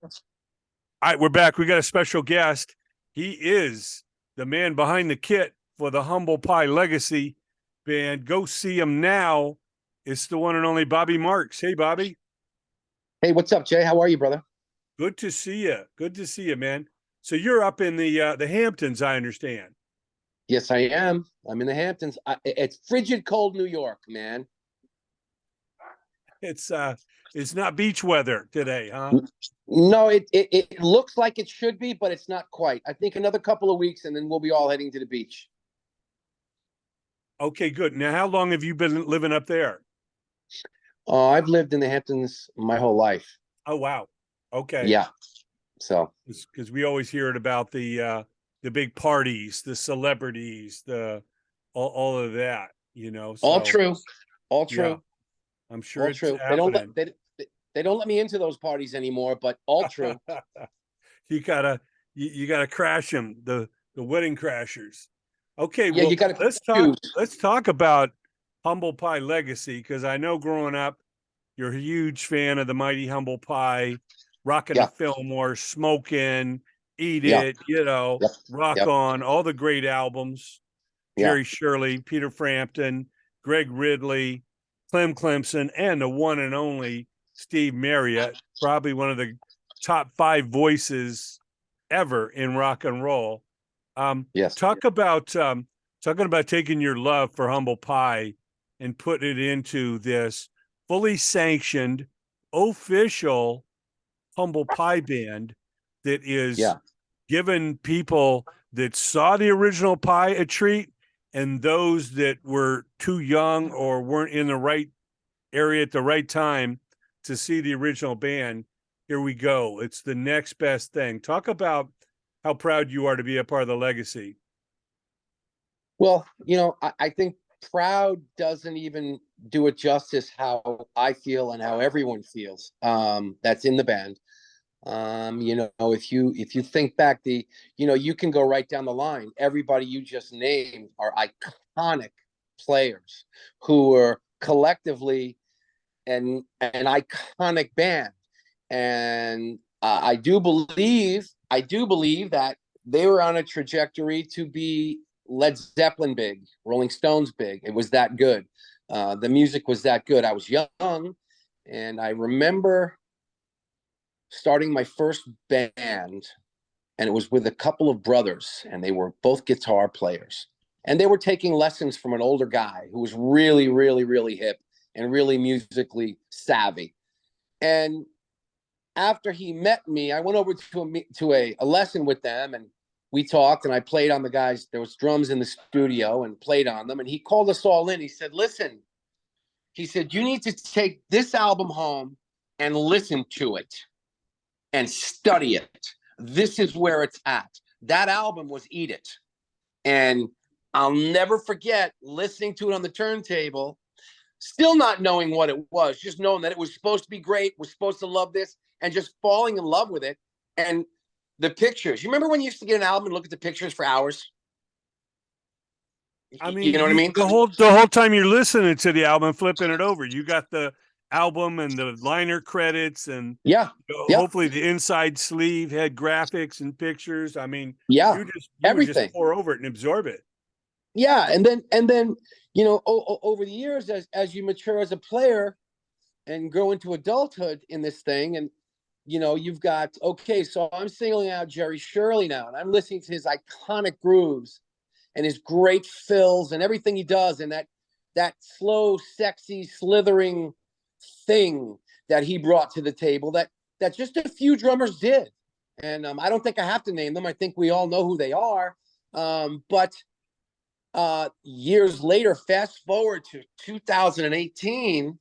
All right, we're back. We got a special guest. He is the man behind the kit for the Humble Pie Legacy band. Go see him now. It's the one and only Bobby Marks. Hey, Bobby. Hey, what's up, Jay? How are you, brother? Good to see you. Good to see you, man. So you're up in the Hamptons, I understand. Yes, I am. I'm in the Hamptons. It's frigid cold New York, man. It's not beach weather today, huh? No, it looks like it should be, but it's not quite. I think another couple of weeks, and then we'll be all heading to the beach. Okay, good. Now, how long have you been living up there? I've lived in the Hamptons my whole life. Oh, wow. Okay. Yeah. So Because we always hear it about the big parties, the celebrities, the all of that, you know. all So true, all yeah, true, I'm sure all it's true. They don't let happening. they don't let me into those parties anymore, but all true. you gotta you gotta crash them, the wedding crashers. Okay, Yeah, well you got to let's talk choose. let's talk about Humble Pie Legacy, because I know growing up you're a huge fan of the mighty Humble Pie, rocking the Yeah, Fillmore, smoking, eat yeah, it, you know, yep, rock yep, on, all the great albums. yeah, Jerry Shirley, Peter Frampton, Greg Ridley, Clem Clemson, and the one and only Steve Marriott, probably one of the top 5 voices ever in rock and roll. Um, yes. talk about talking about taking your love for Humble Pie and putting it into this fully sanctioned, official Humble Pie band that is Yeah. giving people that saw the original Pie a treat, and those that were too young or weren't in the right area at the right time to see the original band. Here we go. It's the next best thing. Talk about how proud you are to be a part of the legacy. Well, I think proud doesn't even do it justice how I feel and how everyone feels that's in the band. If you think back you can go right down the line. Everybody you just named are iconic players who were collectively an iconic band. And I do believe that they were on a trajectory to be Led Zeppelin big, Rolling Stones big. It was that good. The music was that good. I was young, and I remember starting my first band, and it was with a couple of brothers, and they were both guitar players. And they were taking lessons from an older guy who was really, really, really hip and really musically savvy. And after he met me, I went over to a lesson with them, and we talked, and I played on the guys. There was drums in the studio and played on them. And he called us all in. He said, listen, he said, you need to take this album home and listen to it and study it. This is where it's at. That album was Eat It. And I'll never forget listening to it on the turntable, still not knowing what it was, just knowing that it was supposed to be great, was supposed to love this, and just falling in love with it. And the pictures. You remember when you used to get an album and look at the pictures for hours? I You mean, know what I you mean? the whole time you're listening to the album, flipping it over, you got the album and the liner credits, and Yeah. Yep. hopefully the inside sleeve had graphics and pictures. I mean, Yeah. you would just Everything. pour over it and absorb it. Yeah. And then over the years, as you mature as a player and grow into adulthood in this thing, and you've got, okay, so I'm singling out Jerry Shirley now, and I'm listening to his iconic grooves and his great fills and everything he does, and that slow, sexy, slithering thing that he brought to the table that just a few drummers did. And I don't think I have to name them. I think we all know who they are. But years later, fast forward to 2018,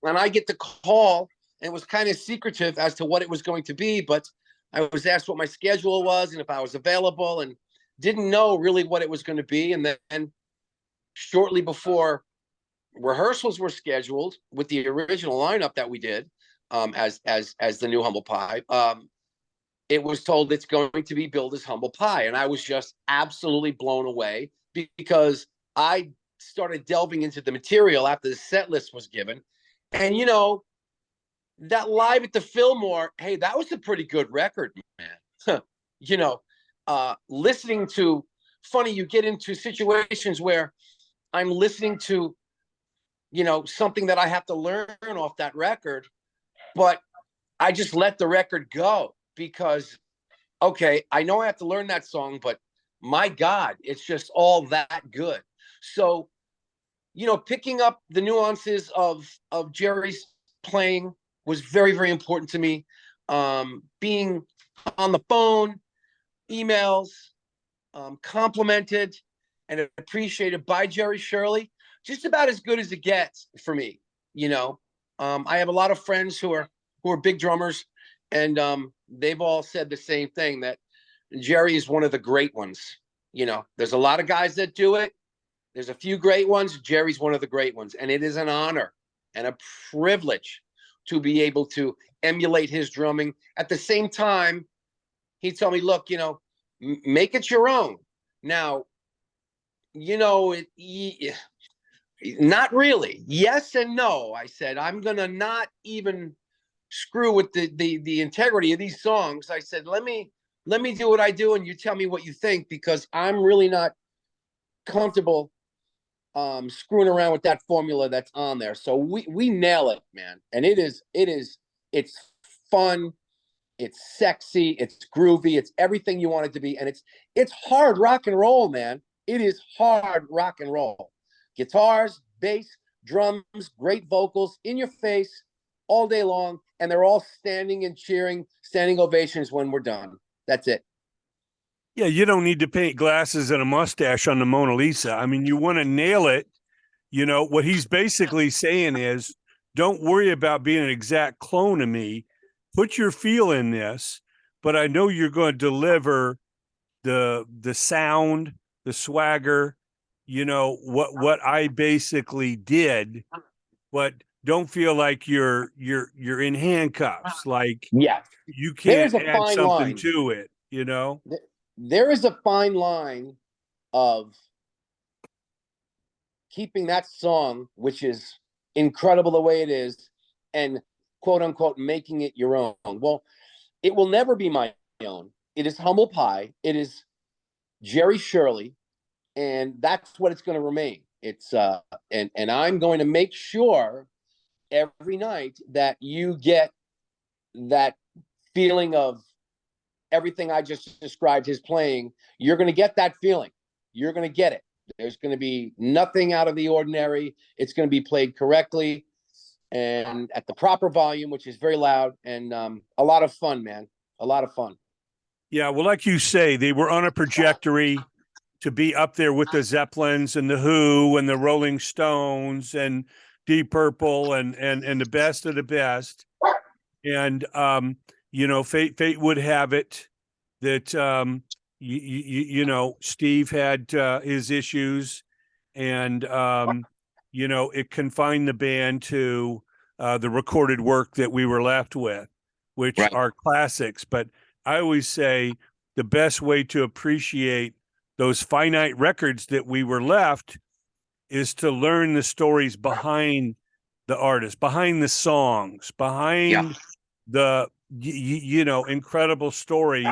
and I get the call. And it was kind of secretive as to what it was going to be, but I was asked what my schedule was and if I was available, and didn't know really what it was going to be. And then shortly before rehearsals were scheduled with the original lineup that we did, as the new Humble Pie, it was told it's going to be billed as Humble Pie, and I was just absolutely blown away because I started delving into the material after the set list was given, and that live at the Fillmore, hey, that was a pretty good record, man. You know, listening to, funny, you get into situations where I'm listening to, something that I have to learn off that record, but I just let the record go because, okay, I know I have to learn that song, but my God, it's just all that good. So, picking up the nuances of Jerry's playing was very, very important to me. Being on the phone, emails, complimented and appreciated by Jerry Shirley, just about as good as it gets for me. I have a lot of friends who are big drummers, and they've all said the same thing, that Jerry is one of the great ones. There's a lot of guys that do it. There's a few great ones. Jerry's one of the great ones, and it is an honor and a privilege to be able to emulate his drumming. At the same time, he told me, look, make it your own. Now, not really. Yes and no. I said, I'm going to not even screw with the integrity of these songs. I said, let me do what I do, and you tell me what you think, because I'm really not comfortable screwing around with that formula that's on there. So we nail it, man. And it's fun, it's sexy, it's groovy, it's everything you want it to be. And it's hard rock and roll, man. It is hard rock and roll. Guitars, bass, drums, great vocals in your face all day long, and they're all standing and cheering, standing ovations when we're done. That's it. Yeah, you don't need to paint glasses and a mustache on the Mona Lisa. I mean, you want to nail it. What he's basically saying is, don't worry about being an exact clone of me. Put your feel in this, but I know you're going to deliver the sound, the swagger, what I basically did, but don't feel like you're in handcuffs. Like, Yeah, you there's can't a add fine something line. to it, There is a fine line of keeping that song, which is incredible the way it is, and quote unquote making it your own. Well, it will never be my own. It is Humble Pie. It is Jerry Shirley, and that's what it's going to remain. It's and I'm going to make sure every night that you get that feeling of everything I just described his playing. You're going to get that feeling. You're going to get it. There's going to be nothing out of the ordinary. It's going to be played correctly and at the proper volume, which is very loud, and a lot of fun, man. A lot of fun. Yeah, well, like you say, they were on a trajectory to be up there with the Zeppelins and the Who and the Rolling Stones and Deep Purple and the best of the best. And fate would have it that Steve had his issues, and it confined the band to the recorded work that we were left with, which Right. are classics. But I always say the best way to appreciate those finite records that we were left is to learn the stories behind the artist, behind the songs, behind the incredible story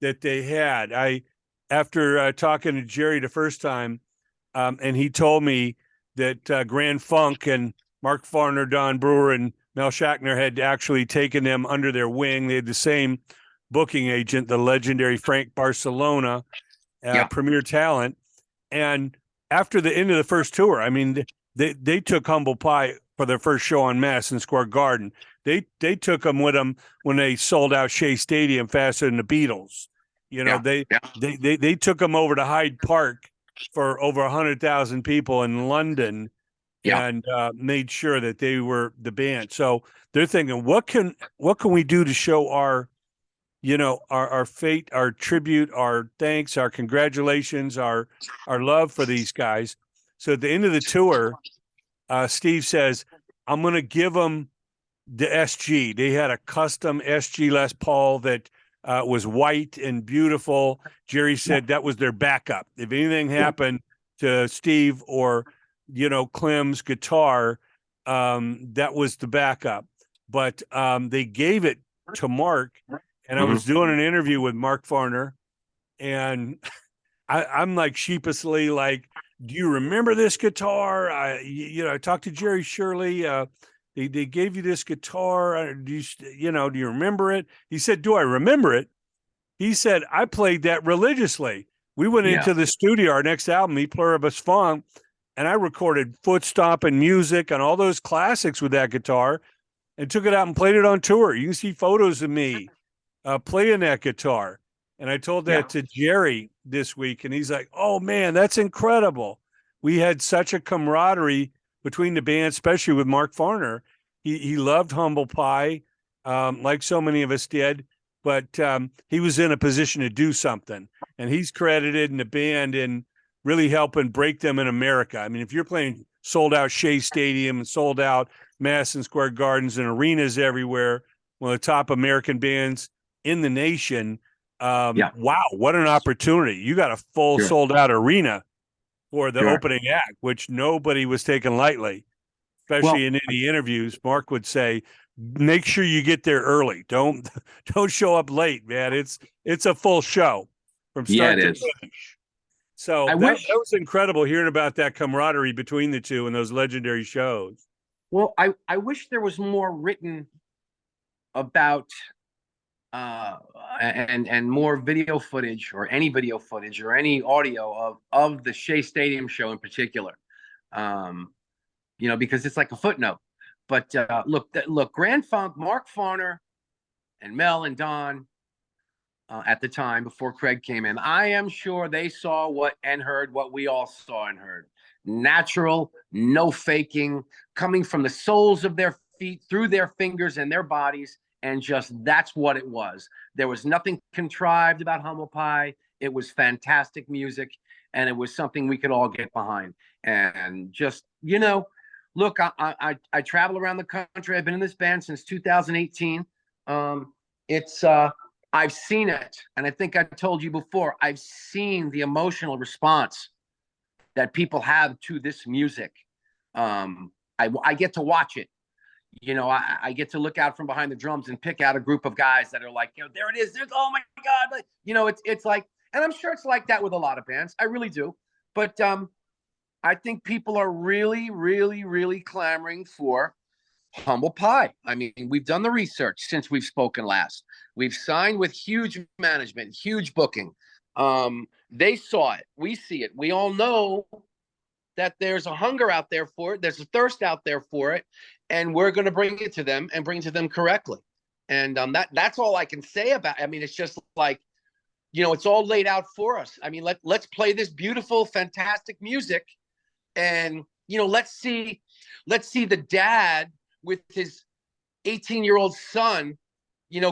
that they had. After talking to Jerry the first time, and he told me that Grand Funk and Mark Farner, Don Brewer, and Mel Schachtner had actually taken them under their wing. They had the same booking agent, the legendary Frank Barcelona, Premier Talent. And after the end of the first tour, I mean, they took Humble Pie for their first show on Madison Square Garden. They took them with them when they sold out Shea Stadium faster than the Beatles. They took them over to Hyde Park for over 100,000 people in London, and made sure that they were the band. So they're thinking, what can we do to show our fate, our tribute, our thanks, our congratulations, our love for these guys. So at the end of the tour, Steve says, I'm going to give them the SG. They had a custom SG Les Paul that was white and beautiful. Jerry said that was their backup. If anything happened to Steve or, Clem's guitar, that was the backup. but they gave it to Mark, and I was doing an interview with Mark Farner, and I'm like sheepishly like, do you remember this guitar? I talked to Jerry Shirley. They gave you this guitar. Do you remember it? He said, do I remember it? He said, I played that religiously. We went into the studio, our next album, E Pluribus Funk, and I recorded foot stomping music and all those classics with that guitar and took it out and played it on tour. You can see photos of me playing that guitar. And I told that to Jerry this week, and he's like, oh, man, that's incredible. We had such a camaraderie between the band, especially with Mark Farner. He loved Humble Pie, like so many of us did, but he was in a position to do something. And he's credited in the band in really helping break them in America. I mean, if you're playing sold out Shea Stadium, sold out Madison Square Gardens and arenas everywhere, one of the top American bands in the nation, wow, what an opportunity. You got a full sold out arena for the opening act, which nobody was taking lightly, especially in any interviews. Mark would say, make sure you get there early. Don't show up late, man. It's a full show from start to finish. So that was incredible hearing about that camaraderie between the two and those legendary shows. Well, I wish there was more written about and more video footage or any video footage or any audio of the Shea Stadium show in particular. Because it's like a footnote. But look, Grand Funk, Mark Farner and Mel and Don at the time before Craig came in, I am sure they saw and heard what we all saw and heard. Natural, no faking, coming from the soles of their feet, through their fingers and their bodies. And just that's what it was. There was nothing contrived about Humble Pie. It was fantastic music, and it was something we could all get behind. And just, look, I travel around the country. I've been in this band since 2018. I've seen it, and I think I told you before, I've seen the emotional response that people have to this music. I get to watch it. I get to look out from behind the drums and pick out a group of guys that are like, there it is. There's, oh my God. It's like, and I'm sure it's like that with a lot of bands. I really do. But I think people are really, really, really clamoring for Humble Pie. I mean, we've done the research since we've spoken last. We've signed with huge management, huge booking. They saw it. We see it. We all know that there's a hunger out there for it. There's a thirst out there for it. And we're going to bring it to them and bring it to them correctly. And that's all I can say about it. I mean, it's just like, it's all laid out for us. I mean, let's play this beautiful, fantastic music. And, let's see the dad with his 18-year-old son,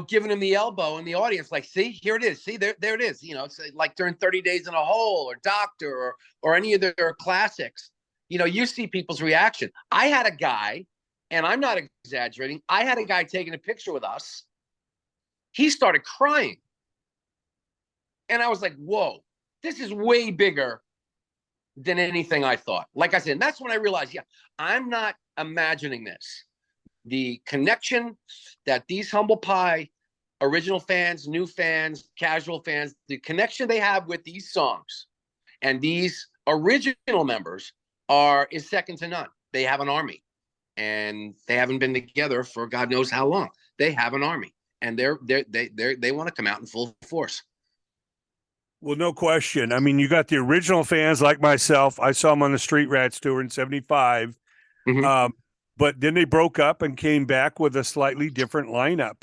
giving him the elbow in the audience, like, see, here it is. See, there it is. It's like during 30 Days in a Hole or Doctor or any of their classics. You see people's reaction. I had a guy, and I'm not exaggerating, I had a guy taking a picture with us. He started crying. And I was like, whoa, this is way bigger than anything I thought. Like I said, and that's when I realized, I'm not imagining this. The connection that these Humble Pie original fans, new fans, casual fans, the connection they have with these songs and these original members is second to none. They have an army, and they haven't been together for God knows how long. They have an army, and they want to come out in full force. Well, no question. I mean, you got the original fans like myself. I saw them on the Street Rats tour in '75. Mm-hmm. But then they broke up and came back with a slightly different lineup,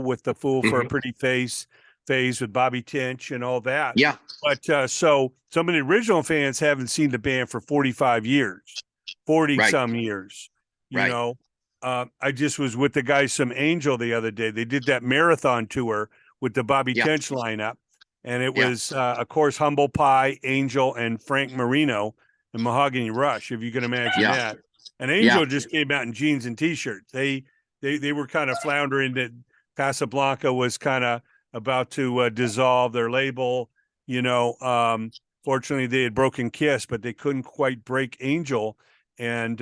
with the Fool for a Pretty Face phase with Bobby Tinch and all that. Yeah. But so some of the original fans haven't seen the band for 45 years, 40 some years, you know. I just was with the guys from Angel the other day. They did that marathon tour with the Bobby Tinch lineup. And it was, of course, Humble Pie, Angel, and Frank Marino and Mahogany Rush, if you can imagine that. And Angel just came out in jeans and T-shirts. They were kind of floundering that Casablanca was kind of about to dissolve their label. Fortunately, they had broken Kiss, but they couldn't quite break Angel. And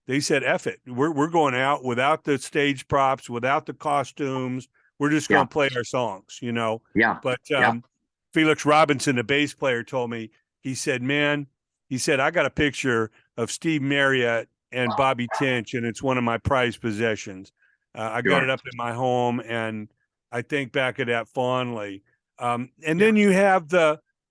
they said, F it. We're going out without the stage props, without the costumes. We're just going Yeah. to play our songs, you know? Yeah. But Yeah. Felix Robinson, the bass player, told me, he said, man, he said, I got a picture of Steve Marriott and Bobby Tinch, and it's one of my prized possessions. I got Sure. it up in my home, and I think back of that fondly. And Yeah. then you have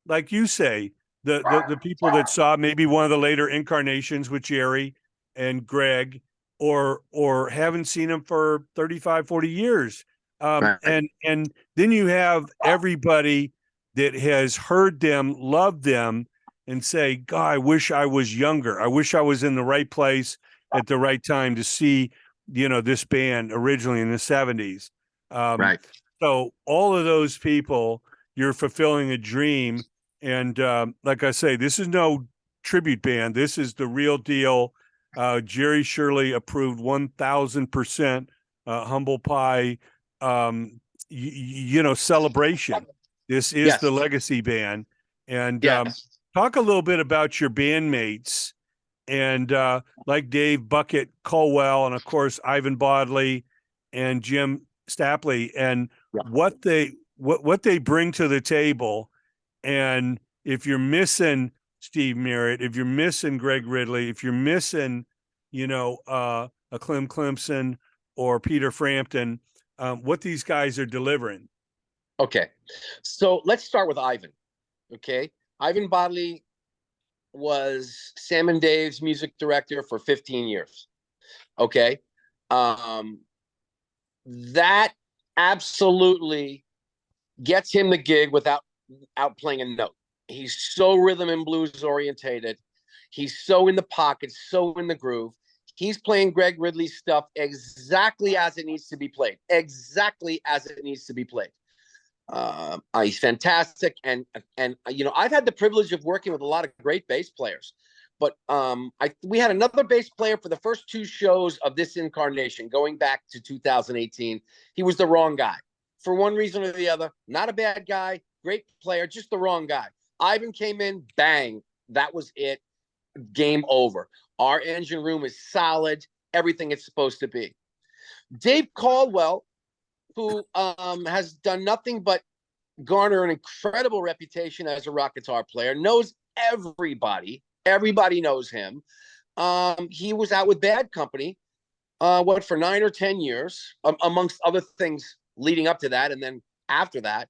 like you say, the people that saw maybe one of the later incarnations with Jerry and Greg, or haven't seen him for 35, 40 years. Right. And then you have everybody that has heard them, loved them, and say, God, I wish I was younger. I wish I was in the right place at the right time to see, you know, this band originally in the 70s. Right. So all of those people, you're fulfilling a dream. And like I say, this is no tribute band. This is the real deal. Jerry Shirley approved 1000% Humble Pie, you know, celebration. This is Yes. the legacy band. And Yes. talk a little bit about your bandmates and like Dave Bucket Colwell, and of course Ivan Bodley and Jim Stapley, and Yeah. what they bring to the table. And if you're missing Steve Merritt, if you're missing Greg Ridley, if you're missing, you know, a Clem Clemson or Peter Frampton, what these guys are delivering. Okay. So let's start with Ivan. Okay. Ivan Bodley was Sam and Dave's music director for 15 years. Okay. That absolutely gets him the gig without playing a note. He's so rhythm and blues orientated. He's so in the pocket, so in the groove. He's playing Greg Ridley's stuff exactly as it needs to be played. Exactly as it needs to be played. He's fantastic, and you know, I've had the privilege of working with a lot of great bass players, but we had another bass player for the first two shows of this incarnation, going back to 2018. He was the wrong guy for one reason or the other. Not a bad guy, great player, just the wrong guy. Ivan came in, bang, that was it. Game over. Our engine room is solid, everything it's supposed to be. Dave Caldwell, who has done nothing but garner an incredible reputation as a rock guitar player, knows everybody. Everybody knows him. He was out with Bad Company, for 9 or 10 years, amongst other things leading up to that, and then after that.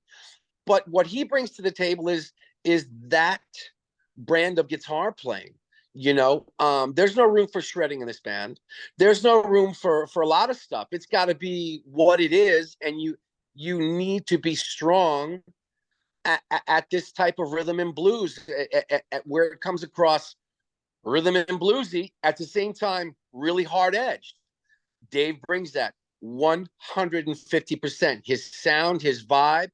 But what he brings to the table is that brand of guitar playing. You know, there's no room for shredding in this band. There's no room for a lot of stuff. It's got to be what it is, and you need to be strong at this type of rhythm and blues, at where it comes across rhythm and bluesy, at the same time really hard edged. Dave brings that 150%. His sound, his vibe,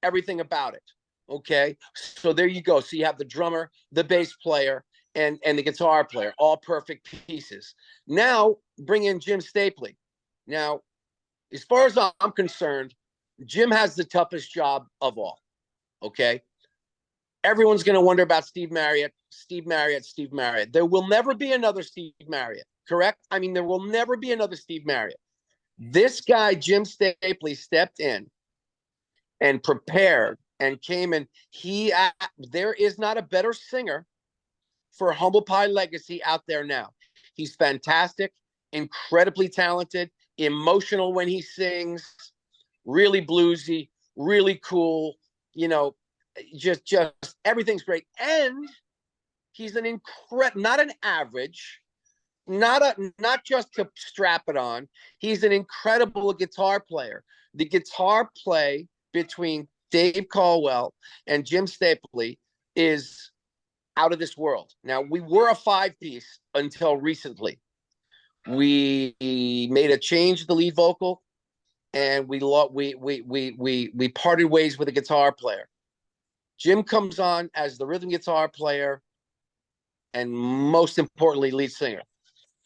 everything about it. Okay, so there you go. So you have the drummer, the bass player, and the guitar player, all perfect pieces. Now bring in Jim Stapley. Now, as far as I'm concerned, Jim has the toughest job of all. Okay, everyone's going to wonder about Steve Marriott. There will never be another Steve Marriott, correct? I mean, there will never be another Steve Marriott. This guy, Jim Stapley, stepped in and prepared and came in. There is not a better singer for Humble Pie legacy out there now. He's fantastic, incredibly talented, emotional when he sings, really bluesy, really cool, you know, just everything's great. And he's an not an average, not just to strap it on. He's an incredible guitar player. The guitar play between Dave Caldwell and Jim Stapley is out of this world. Now, we were a 5-piece until recently. We made a change to the lead vocal, and we parted ways with a guitar player. Jim comes on as the rhythm guitar player, and most importantly, lead singer.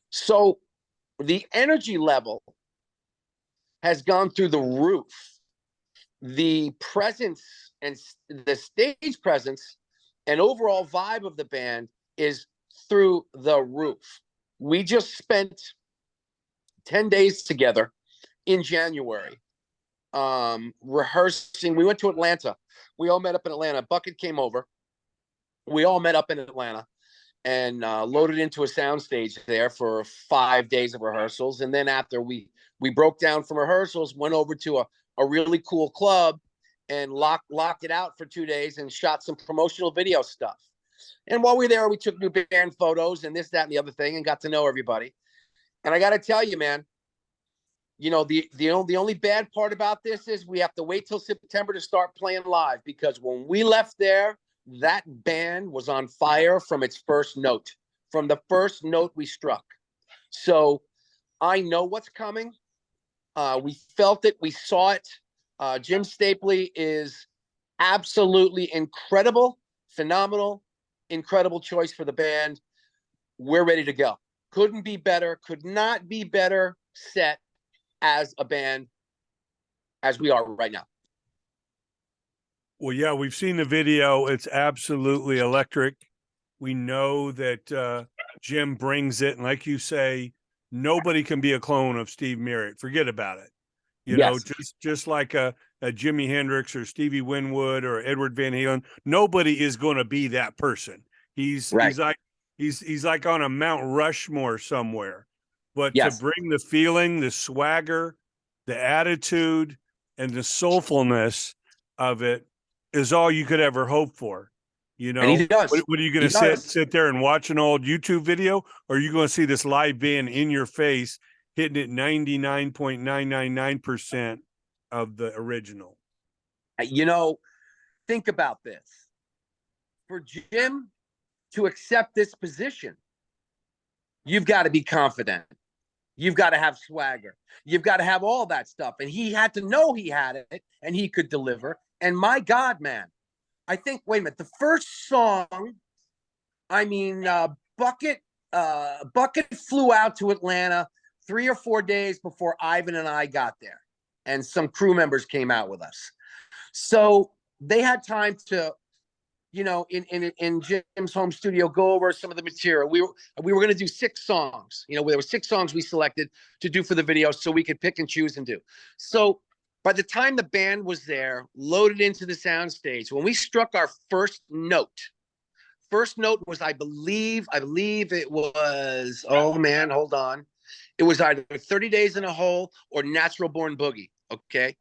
So the energy level has gone through the roof. The presence and the stage presence and overall vibe of the band is through the roof. We just spent 10 days together in January, rehearsing. We went to Atlanta. We all met up in Atlanta. Bucket came over. We all met up in Atlanta and loaded into a soundstage there for 5 days of rehearsals. And then after we broke down from rehearsals, went over to a really cool club and locked it out for 2 days and shot some promotional video stuff. And while we were there, we took new band photos and this, that, and the other thing, and got to know everybody. And I got to tell you, man, you know, the only bad part about this is we have to wait till September to start playing live, because when we left there, that band was on fire from its first note, from the first note we struck. So I know what's coming. We felt it. We saw it. Jim Stapley is absolutely incredible, phenomenal, incredible choice for the band. We're ready to go. Couldn't be better, could not be better set as a band as we are right now. Well, yeah, we've seen the video. It's absolutely electric. We know that Jim brings it. And like you say, nobody can be a clone of Steve Merritt. Forget about it. You know, just like a Jimi Hendrix or Stevie Winwood or Edward Van Halen, nobody is going to be that person. He's like on a Mount Rushmore somewhere. But to bring the feeling, the swagger, the attitude, and the soulfulness of it is all you could ever hope for. You know, and he does. What are you going to sit there and watch an old YouTube video, or are you going to see this live band in your face hitting it 99.999% of the original? You know, think about this. For Jim to accept this position, you've got to be confident. You've got to have swagger. You've got to have all that stuff. And he had to know he had it and he could deliver. And my God, man, I think, wait a minute, the first song, I mean, Bucket flew out to Atlanta 3 or 4 days before Ivan and I got there. And some crew members came out with us. So they had time to, you know, in Jim's home studio, go over some of the material. We were going to do 6 songs. You know, there were 6 songs we selected to do for the video, so we could pick and choose and do. So by the time the band was there, loaded into the soundstage, when we struck our first note was, I believe it was, oh man, hold on. It was either 30 Days in a Hole or Natural Born Boogie. Okay.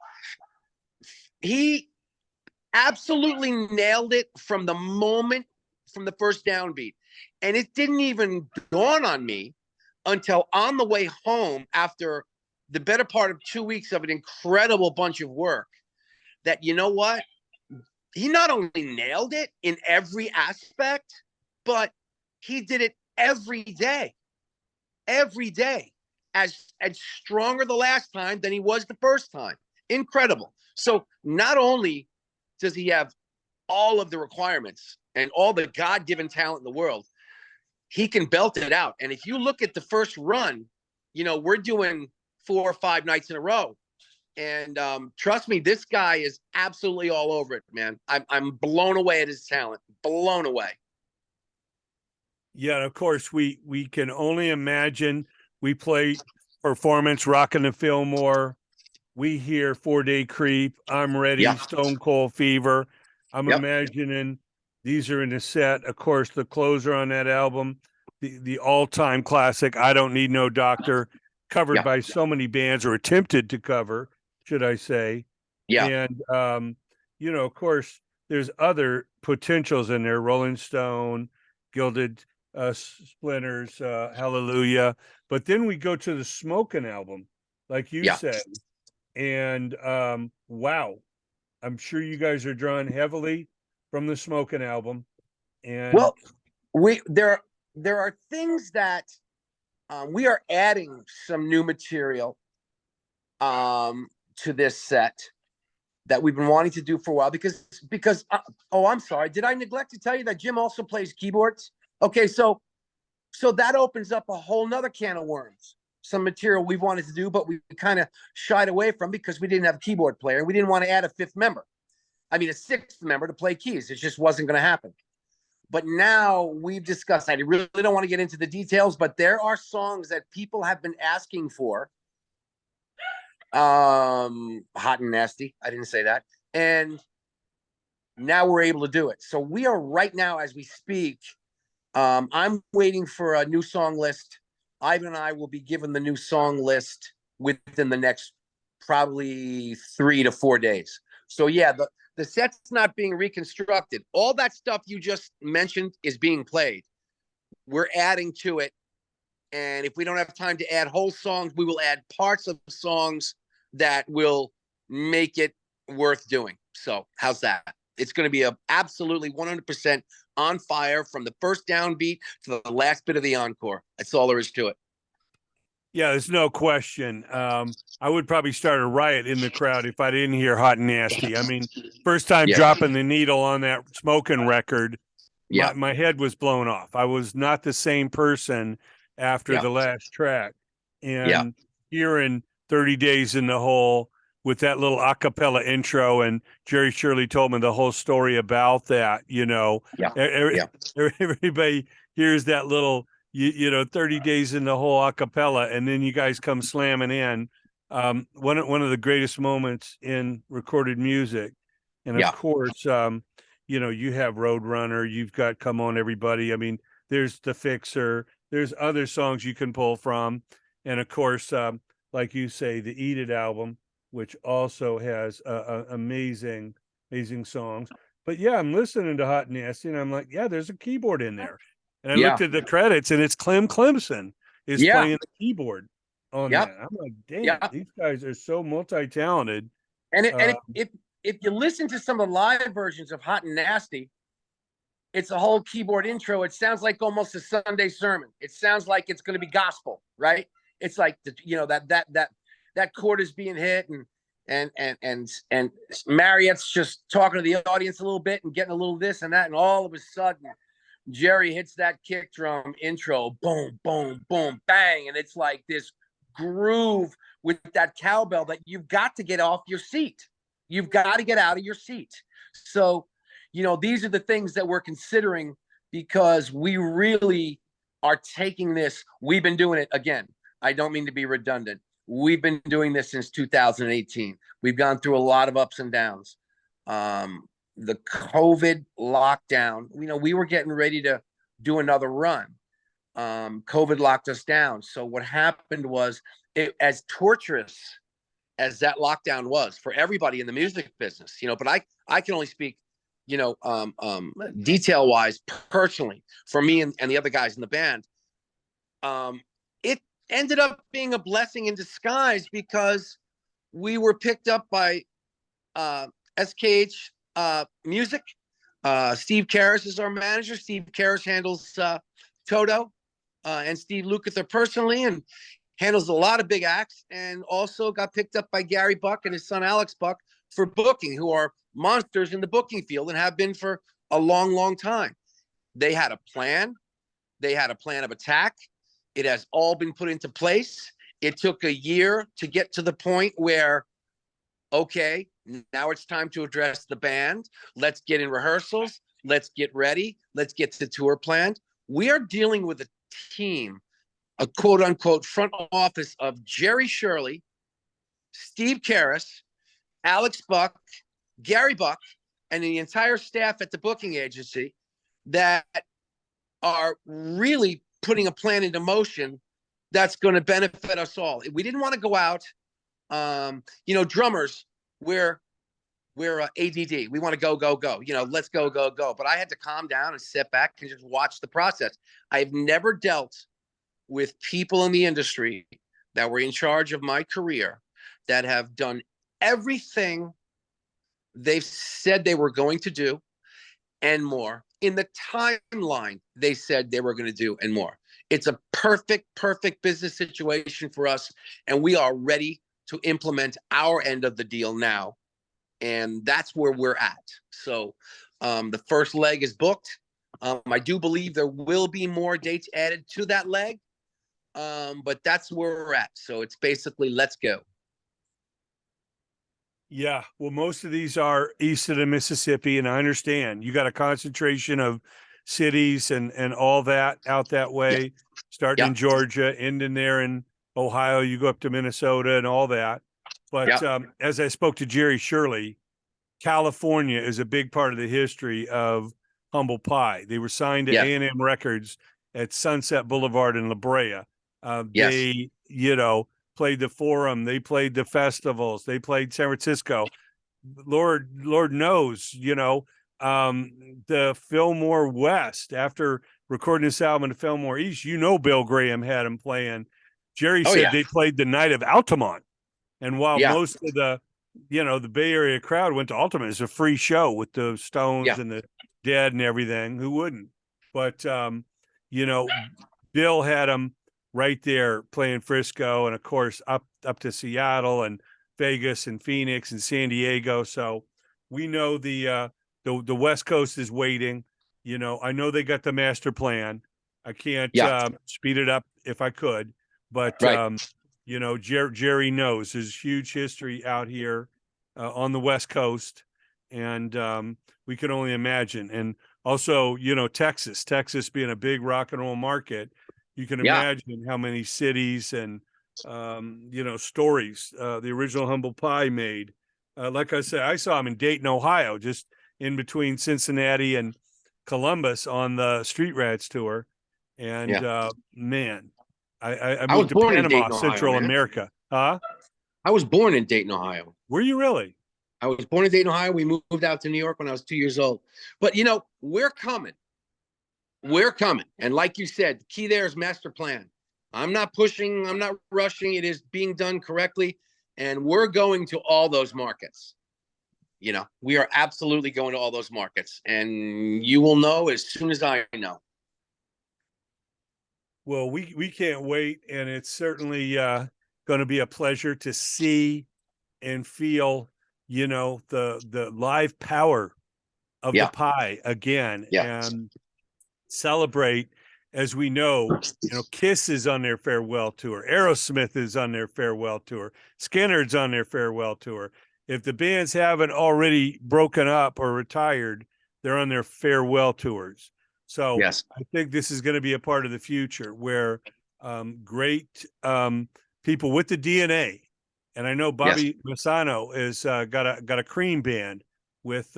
He absolutely nailed it from the first downbeat. And it didn't even dawn on me until on the way home, after the better part of 2 weeks of an incredible bunch of work, that, you know what? He not only nailed it in every aspect, but he did it every day, as stronger the last time than he was the first time. Incredible. So not only does he have all of the requirements and all the God-given talent in the world, he can belt it out. And if you look at the first run, you know, we're doing 4 or 5 nights in a row. And trust me, this guy is absolutely all over it, man. I'm blown away at his talent. Blown away. Yeah, and of course, we can only imagine. We play Performance, Rockin' the Fillmore. We hear 4 Day Creep, I'm Ready, Stone Cold Fever. I'm imagining these are in the set. Of course, the closer on that album, the all-time classic, I Don't Need No Doctor, covered by so many bands, or attempted to cover, should I say. And, you know, of course, there's other potentials in there, Rolling Stone, Gilded Splinters, Hallelujah. But then we go to the Smokin' album, like you said. And wow, I'm sure you guys are drawing heavily from the Smokin' album. And well, there are things that we are adding some new material to this set that we've been wanting to do for a while, because oh, I'm sorry, did I neglect to tell you that Jim also plays keyboards? Okay, so that opens up a whole nother can of worms. Some material we wanted to do, but we kind of shied away from because we didn't have a keyboard player. We didn't want to add a 5th member. I mean, a 6th member to play keys. It just wasn't going to happen. But now we've discussed, I really don't want to get into the details, but there are songs that people have been asking for. Hot and Nasty. I didn't say that. And now we're able to do it. So we are right now, as we speak, I'm waiting for a new song list. Ivan and I will be given the new song list within the next probably 3 to 4 days. So yeah, the set's not being reconstructed. All that stuff you just mentioned is being played. We're adding to it. And if we don't have time to add whole songs, we will add parts of songs that will make it worth doing. So how's that? It's going to be absolutely 100% on fire from the first downbeat to the last bit of the encore. That's all there is to it. Yeah, there's no question. I would probably start a riot in the crowd if I didn't hear Hot and Nasty. I mean, first time dropping the needle on that Smoking record, my head was blown off. I was not the same person after the last track. And hearing 30 Days in the Hole with that little a cappella intro, and Jerry Shirley told me the whole story about that, everybody hears that little, 30 Days in the Hole a cappella, and then you guys come slamming in. One of the greatest moments in recorded music. And of course, you have Roadrunner, you've got Come On Everybody. I mean, there's The Fixer, there's other songs you can pull from. And of course, like you say, the Eat It album, which also has amazing songs. But yeah, I'm listening to Hot and Nasty, and I'm like, yeah, there's a keyboard in there. And I looked at the credits, and it's Clem Clemson is playing the keyboard on that. I'm like, damn, these guys are so multi-talented. And if you listen to some of the live versions of Hot and Nasty, it's a whole keyboard intro. It sounds like almost a Sunday sermon. It sounds like it's going to be gospel, right? It's like that chord is being hit, and Marriott's just talking to the audience a little bit and getting a little this and that, and all of a sudden Jerry hits that kick drum intro, boom, boom, boom, bang, and it's like this groove with that cowbell that you've got to get off your seat. You've got to get out of your seat. So, these are the things that we're considering, because we really are taking this. We've been doing it again. I don't mean to be redundant. We've been doing this since 2018. We've gone through a lot of ups and downs. The COVID lockdown, we were getting ready to do another run. COVID locked us down. So what happened was, as torturous as that lockdown was for everybody in the music business, but I can only speak, detail wise, personally, for me and the other guys in the band. It ended up being a blessing in disguise, because we were picked up by SKH Music. Steve Karras is our manager. Steve Karras handles Toto and Steve Lukather personally, and handles a lot of big acts, and also got picked up by Gary Buck and his son Alex Buck for booking, who are monsters in the booking field and have been for a long, long time. They had a plan. They had a plan of attack. It has all been put into place. It took a year to get to the point where, okay, now it's time to address the band. Let's get in rehearsals. Let's get ready. Let's get the tour planned. We are dealing with a team, a quote unquote front office of Jerry Shirley, Steve Karras, Alex Buck, Gary Buck, and the entire staff at the booking agency that are really putting a plan into motion that's going to benefit us all. We didn't want to go out, drummers, we're ADD. We want to go. Let's go. But I had to calm down and sit back and just watch the process. I've never dealt with people in the industry that were in charge of my career that have done everything they've said they were going to do and more in the timeline they said they were going to do and more. It's a perfect business situation for us, and we are ready to implement our end of the deal now. And that's where we're at. So the first leg is booked. I do believe there will be more dates added to that leg, but that's where we're at. So it's basically, let's go. Yeah, well, most of these are east of the Mississippi, and I understand you got a concentration of cities and all that out that way, starting Yeah. in Georgia, ending there in Ohio. You go up to Minnesota and all that. But as I spoke to Jerry Shirley, California is a big part of the history of Humble Pie. They were signed to Yeah. A&M Records at Sunset Boulevard in La Brea. Yes. They, played the Forum. They played the festivals. They played San Francisco. Lord knows, the Fillmore West, after recording this album in Fillmore East, Bill Graham had them playing. Jerry said they played the night of Altamont. And while most of the Bay Area crowd went to Altamont, it's a free show with the Stones and the Dead and everything. Who wouldn't? But, Bill had them right there playing Frisco, and of course up to Seattle and Vegas and Phoenix and San Diego. So we know the West Coast is waiting. I know they got the master plan. I can't speed it up if I could, but Jerry knows there's huge history out here on the West Coast, and we can only imagine. And also, Texas being a big rock and roll market, you can imagine how many cities and stories the original Humble Pie made. Like I said, I saw him in Dayton, Ohio, just in between Cincinnati and Columbus on the Street Rats tour. And man, I moved to Panama, Central America. Huh? I was born in Dayton, Ohio. Were you really? I was born in Dayton, Ohio. We moved out to New York when I was 2 years old. But, we're coming. We're coming. And like you said, the key there is master plan. I'm not pushing. I'm not rushing. It is being done correctly. And we're going to all those markets. We are absolutely going to all those markets. And you will know as soon as I know. Well, we can't wait. And it's certainly going to be a pleasure to see and feel, the live power of the Pie again and celebrate. As we know, Kiss is on their farewell tour. Aerosmith is on their farewell tour. Skinner's on their farewell tour. If the bands haven't already broken up or retired, they're on their farewell tours. So I think this is going to be a part of the future where great people with the DNA, and I know Bobby Massano is got a Cream band with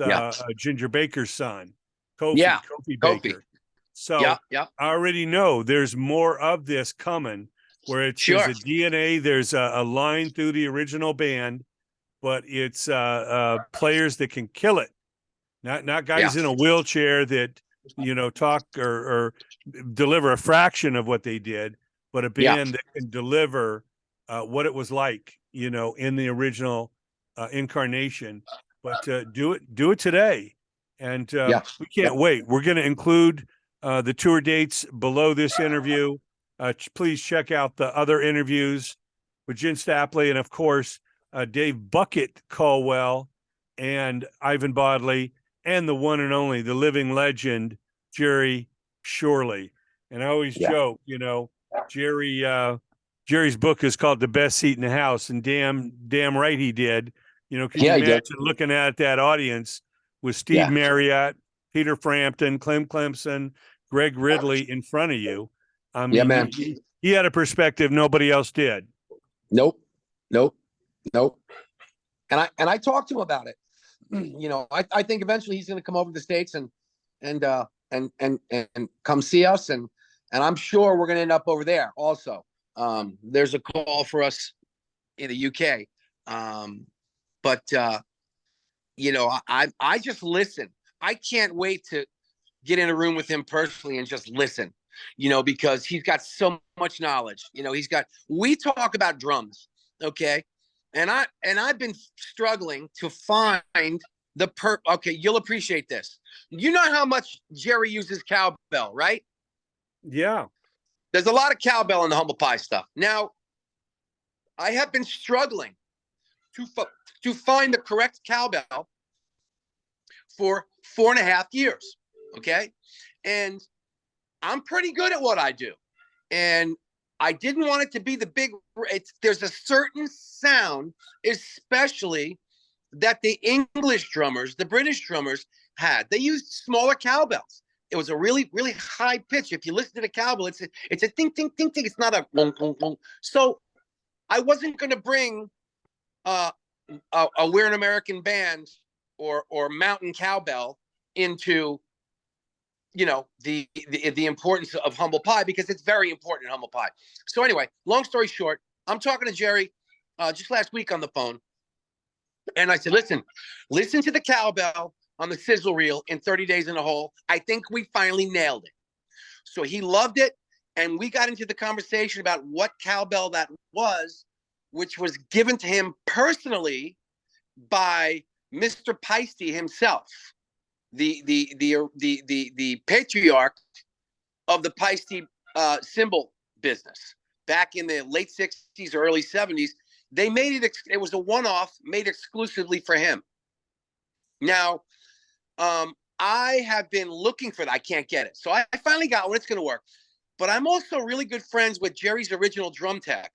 Ginger Baker's son, Kofi Baker. So I already know there's more of this coming, where it's there's a DNA, there's a line through the original band, but it's players that can kill it, not guys in a wheelchair that talk or deliver a fraction of what they did, but a band that can deliver what it was like, in the original incarnation. But do it today, and we can't wait. We're going to include the tour dates below this interview. Please check out the other interviews with Jen Stapley and, of course, Dave Bucket Caldwell and Ivan Bodley, and the one and only, the living legend, Jerry Shirley. And I always joke, Jerry's book is called The Best Seat in the House, and damn right he did. Can you imagine looking at that audience with Steve Marriott, Peter Frampton, Clem Clemson, Greg Ridley in front of you? I mean, man. He had a perspective nobody else did. Nope. And I talked to him about it. I think eventually he's going to come over to the States and come see us, and I'm sure we're going to end up over there also. There's a call for us in the UK. But I just listen. I can't wait to get in a room with him personally and just listen, because he's got so much knowledge. We talk about drums. Okay. And I've been struggling to find okay. You'll appreciate this. You know how much Jerry uses cowbell, right? Yeah. There's a lot of cowbell in the Humble Pie stuff. Now, I have been struggling to find the correct cowbell for 4.5 years. Okay. And I'm pretty good at what I do. And I didn't want it to be the big, there's a certain sound, especially that the English drummers, the British drummers had. They used smaller cowbells. It was a really, really high pitch. If you listen to the cowbell, it's a ting, ting, ting, ting. It's not a boom, boom, boom. So I wasn't going to bring a We're an American Band or mountain cowbell into, you know, the importance of humble pie, because it's very important in humble pie. So anyway, long story short, I'm talking to Jerry just last week on the phone, and I said, listen to the cowbell on the sizzle reel in 30 Days in a Hole. I think we finally nailed it. So he loved it, and we got into the conversation about what cowbell that was, which was given to him personally by Mr. Paiste himself, the patriarch of the Paiste cymbal business back in the late 60s or early 70s. They made it, it was a one-off made exclusively for him. Now, I have been looking for that. I can't get it. So I finally got one. It's going to work. But I'm also really good friends with Jerry's original drum tech,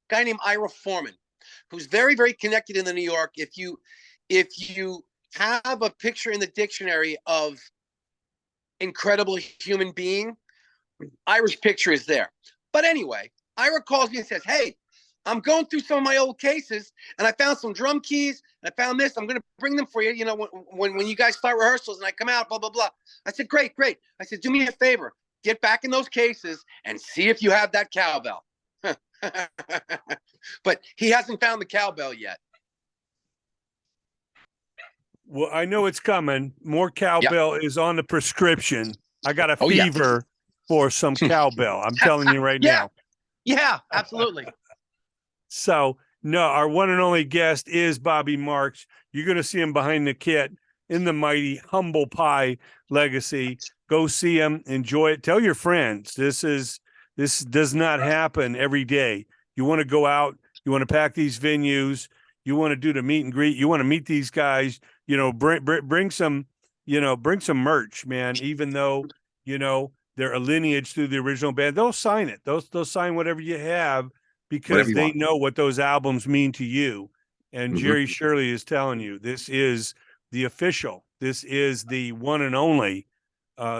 a guy named Ira Foreman, who's very, very connected in the New York. If you have a picture in the dictionary of incredible human being, Ira's picture is there. But anyway, Ira calls me and says, hey, I'm going through some of my old cases, and I found some drum keys, and I found this. I'm going to bring them for you, you know, when you guys start rehearsals and I come out, blah, blah, blah. I said, great. I said, do me a favor. Get back in those cases and see if you have that cowbell. But he hasn't found the cowbell yet. Well, I know it's coming. More cowbell is on the prescription. I got a yeah. fever for some cowbell. I'm telling you right now. Yeah, absolutely. So, no, our one and only guest is Bobby Marks. You're going to see him behind the kit in the mighty Humble Pie Legacy. Go see him. Enjoy it. Tell your friends. This does not happen every day. You want to go out. You want to pack these venues. You want to do the meet and greet. You want to meet these guys. You know, bring some, bring some merch, man. Even though, they're a lineage through the original band, they'll sign it. They'll sign whatever you have, because they know what those albums mean to you. And Jerry Shirley is telling you, this is the official, this is the one and only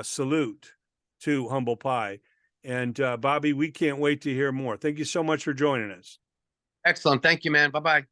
salute to Humble Pie. And Bobby, we can't wait to hear more. Thank you so much for joining us. Excellent. Thank you, man. Bye-bye.